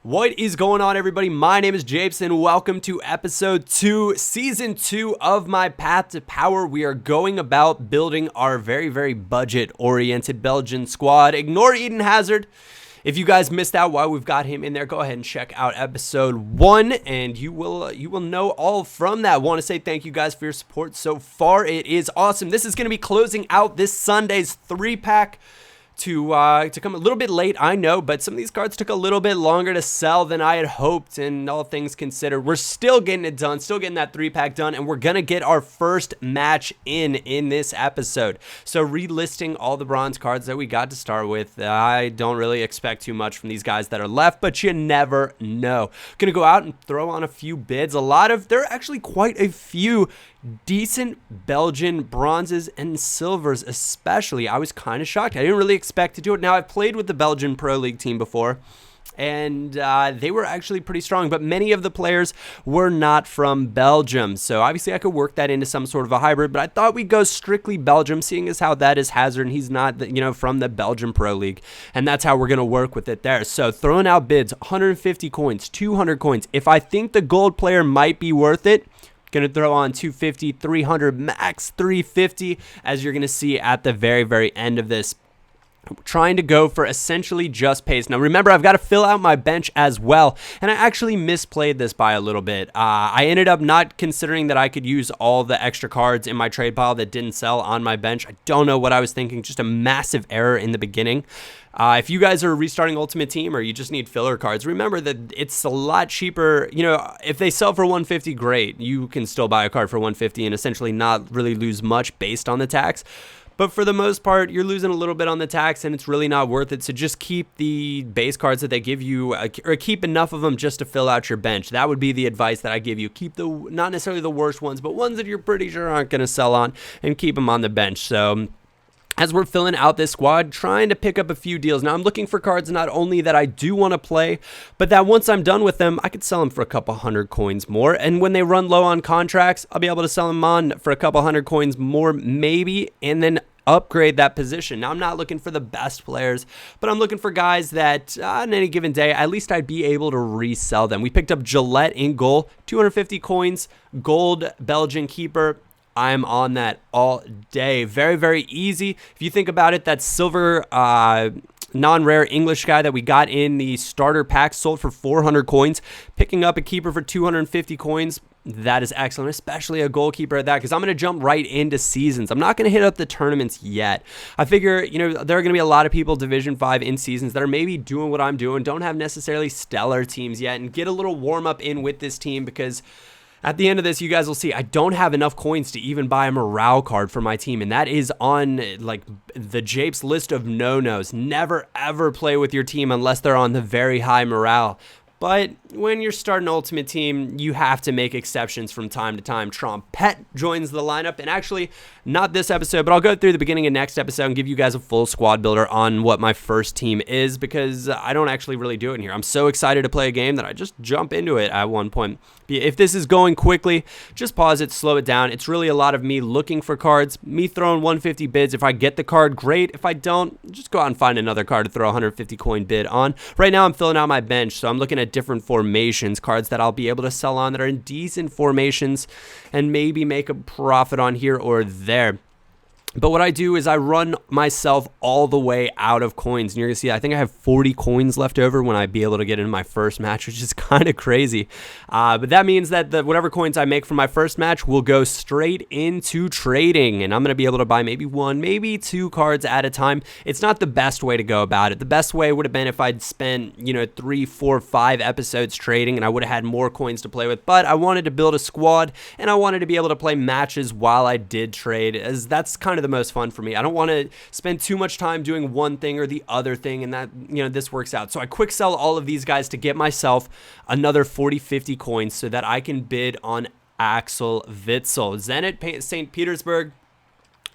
What is going on, everybody? My name is Japes, and welcome to episode 2, season 2 of my Path to Power. We are going about building our very budget-oriented Belgian squad. Ignore Eden Hazard. If you guys missed out while we've got him in there, go ahead and check out episode 1, and you will know all from that. Want to say thank you guys for your support so far. It is awesome. This is going to be closing out this Sunday's 3-pack. To come a little bit late, I know, but some of these cards took a little bit longer to sell than I had hoped, and all things considered, we're still getting it done, still getting that 3-pack done, and we're going to get our first match in this episode. So relisting all the bronze cards that we got to start with, I don't really expect too much from these guys that are left, but you never know. Going to go out and throw on a few bids. There are actually quite a few decent Belgian bronzes and silvers, especially. I was kind of shocked. I didn't really expect to do it. Now, I've played with the Belgian Pro League team before, and they were actually pretty strong, but many of the players were not from Belgium. So obviously I could work that into some sort of a hybrid, but I thought we'd go strictly Belgium, seeing as how that is Hazard, and he's not, from the Belgian Pro League, and that's how we're going to work with it there. So throwing out bids, 150 coins, 200 coins. If I think the gold player might be worth it, going to throw on 250, 300, max 350, as you're going to see at the very end of this. Trying to go for essentially just pace. Now remember, I've got to fill out my bench as well, and I actually misplayed this by a little bit. I ended up not considering that I could use all the extra cards in my trade pile that didn't sell on my bench. I don't know what I was thinking, just a massive error in the beginning. If you guys are restarting Ultimate Team or you just need filler cards, remember that it's a lot cheaper. If they sell for 150, great. You can still buy a card for 150 and essentially not really lose much based on the tax. But for the most part, you're losing a little bit on the tax, and it's really not worth it. So just keep the base cards that they give you, or keep enough of them just to fill out your bench. That would be the advice that I give you. Keep not necessarily the worst ones, but ones that you're pretty sure aren't going to sell on, and keep them on the bench. So as we're filling out this squad, trying to pick up a few deals. Now, I'm looking for cards not only that I do want to play, but that once I'm done with them, I could sell them for a couple hundred coins more. And when they run low on contracts, I'll be able to sell them on for a couple hundred coins more, maybe, and then upgrade that position. Now, I'm not looking for the best players, but I'm looking for guys that on any given day, at least I'd be able to resell them. We picked up Gillette in goal, 250 coins, gold Belgian keeper. I'm on that all day. Very easy. If you think about it, that silver non-rare English guy that we got in the starter pack sold for 400 coins. Picking up a keeper for 250 coins, that is excellent, especially a goalkeeper at that, because I'm going to jump right into seasons. I'm not going to hit up the tournaments yet. I figure, there are going to be a lot of people Division 5 in seasons that are maybe doing what I'm doing, don't have necessarily stellar teams yet, and get a little warm-up in with this team, because at the end of this, you guys will see I don't have enough coins to even buy a morale card for my team, and that is on the Japes list of no-nos. Never, ever play with your team unless they're on the very high morale. But when you're starting Ultimate Team, you have to make exceptions from time to time. Trompette joins the lineup, and actually, not this episode, but I'll go through the beginning of next episode and give you guys a full squad builder on what my first team is, because I don't actually really do it in here. I'm so excited to play a game that I just jump into it at one point. If this is going quickly, just pause it, slow it down. It's really a lot of me looking for cards, me throwing 150 bids. If I get the card, great. If I don't, just go out and find another card to throw a 150 coin bid on. Right now, I'm filling out my bench, so I'm looking at different formations, cards that I'll be able to sell on that are in decent formations and maybe make a profit on here or there. But what I do is I run myself all the way out of coins. And you're going to see, I think I have 40 coins left over when I'd be able to get into my first match, which is kind of crazy. But that means that whatever coins I make from my first match will go straight into trading. And I'm going to be able to buy maybe 1, maybe 2 cards at a time. It's not the best way to go about it. The best way would have been if I'd spent, 3, 4, 5 episodes trading, and I would have had more coins to play with. But I wanted to build a squad, and I wanted to be able to play matches while I did trade, as that's kind of the most fun for me. I don't want to spend too much time doing one thing or the other thing, and that, this works out. So I quick sell all of these guys to get myself another 40, 50 coins so that I can bid on Axel Witsel. Zenit St. Petersburg.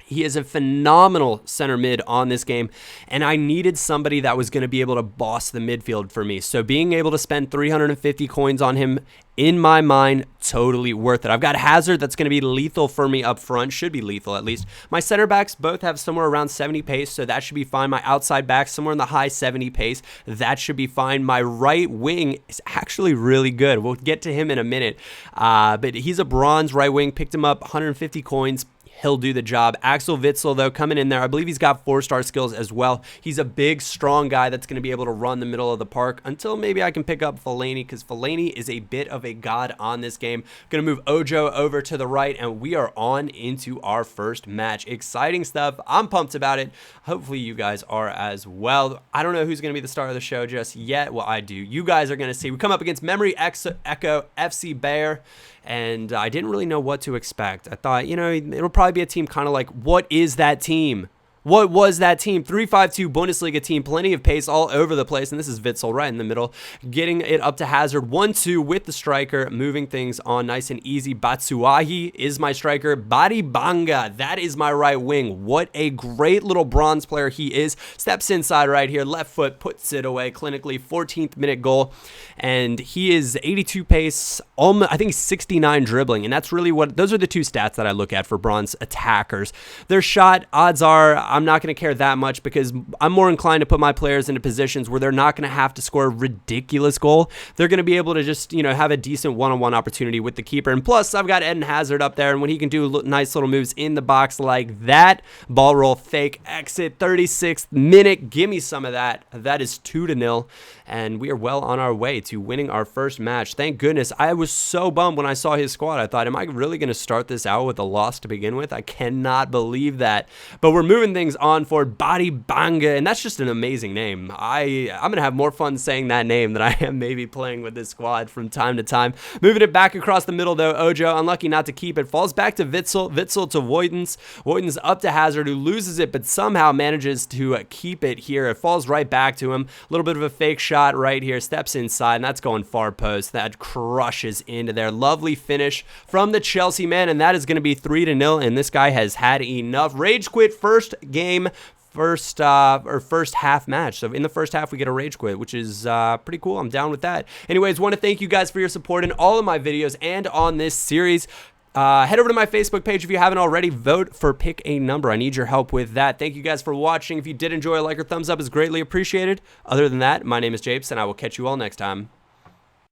He is a phenomenal center mid on this game, and I needed somebody that was going to be able to boss the midfield for me. So being able to spend 350 coins on him, in my mind, totally worth it. I've got Hazard that's going to be lethal for me up front, should be lethal at least. My center backs both have somewhere around 70 pace, so that should be fine. My outside backs somewhere in the high 70 pace, that should be fine. My right wing is actually really good. We'll get to him in a minute, but he's a bronze right wing, picked him up 150 coins. He'll do the job. Axel Witsel, though, coming in there. I believe he's got 4-star skills as well. He's a big, strong guy that's going to be able to run the middle of the park until maybe I can pick up Fellaini, because Fellaini is a bit of a god on this game. Going to move Ojo over to the right, and we are on into our first match. Exciting stuff. I'm pumped about it. Hopefully you guys are as well. I don't know who's going to be the star of the show just yet. Well, I do. You guys are going to see. We come up against Memory Echo FC Bayer. And I didn't really know what to expect. I thought, it'll probably be a team kind of like, what is that team? What was that team? 3-5-2 Bundesliga team, plenty of pace all over the place. And this is Witsel right in the middle, getting it up to Hazard. 1-2 with the striker, moving things on nice and easy. Batshuayi is my striker. Banga, that is my right wing. What a great little bronze player he is. Steps inside right here, left foot, puts it away clinically. 14th minute goal. And he is 82 pace, I think 69 dribbling. And that's really those are the two stats that I look at for bronze attackers. Their shot odds are, I'm not going to care that much, because I'm more inclined to put my players into positions where they're not going to have to score a ridiculous goal. They're going to be able to just, have a decent one-on-one opportunity with the keeper. And plus, I've got Eden Hazard up there, and when he can do nice little moves in the box like that, ball roll, fake, exit, 36th minute, give me some of that. That is 2-0, and we are well on our way to winning our first match. Thank goodness. I was so bummed when I saw his squad. I thought, am I really going to start this out with a loss to begin with? I cannot believe that. But we're moving things on for Banga, and that's just an amazing name. I'm going to have more fun saying that name than I am maybe playing with this squad from time to time. Moving it back across the middle, though, Ojo, unlucky not to keep it. Falls back to Witsel. Witsel to Voidens. Voidens up to Hazard, who loses it, but somehow manages to keep it here. It falls right back to him. A little bit of a fake shot right here. Steps inside, and that's going far post. That crushes into there. Lovely finish from the Chelsea man, and that is going to be 3-0, and this guy has had enough. Rage quit first game, first half match. So in the first half, we get a rage quit, which is pretty cool. I'm down with that. Anyways, want to thank you guys for your support in all of my videos and on this series. Head over to my Facebook page if you haven't already. Vote for Pick a Number. I need your help with that. Thank you guys for watching. If you did enjoy, a like or thumbs up is greatly appreciated. Other than that, my name is Japes, and I will catch you all next time.